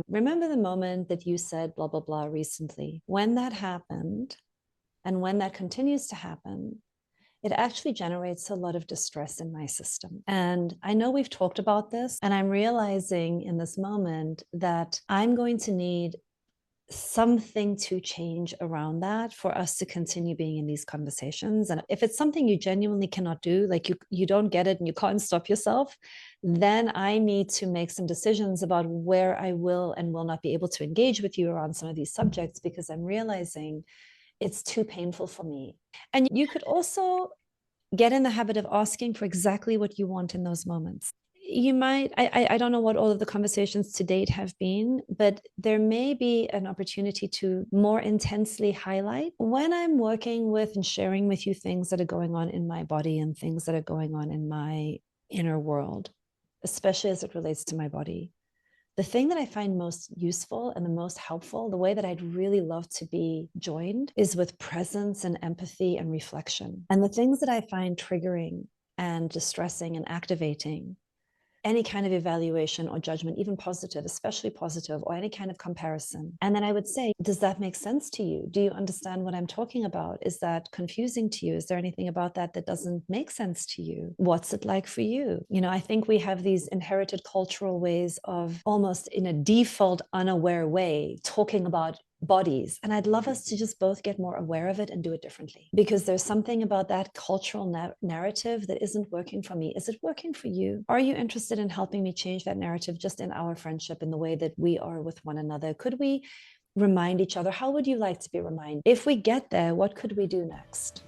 Remember the moment that you said blah, blah, blah recently. When that happened, and when that continues to happen, it actually generates a lot of distress in my system. And I know we've talked about this, and I'm realizing in this moment that I'm going to need something to change around that for us to continue being in these conversations. And if it's something you genuinely cannot do, like you don't get it and you can't stop yourself, then I need to make some decisions about where I will and will not be able to engage with you around some of these subjects, because I'm realizing it's too painful for me. And you could also get in the habit of asking for exactly what you want in those moments. You might, I don't know what all of the conversations to date have been, but there may be an opportunity to more intensely highlight when I'm working with and sharing with you things that are going on in my body and things that are going on in my inner world, especially as it relates to my body. The thing that I find most useful and the most helpful, the way that I'd really love to be joined, is with presence and empathy and reflection. And the things that I find triggering and distressing and activating any kind of evaluation or judgment, even positive, especially positive, or any kind of comparison. And then I would say, does that make sense to you? Do you understand what I'm talking about? Is that confusing to you? Is there anything about that that doesn't make sense to you? What's it like for you? You know, I think we have these inherited cultural ways of almost in a default, unaware way, talking about bodies. And I'd love us to just both get more aware of it and do it differently, because there's something about that cultural narrative that isn't working for me. Is it working for you? Are you interested in helping me change that narrative just in our friendship, in the way that we are with one another? Could we remind each other? How would you like to be reminded? If we get there, what could we do next?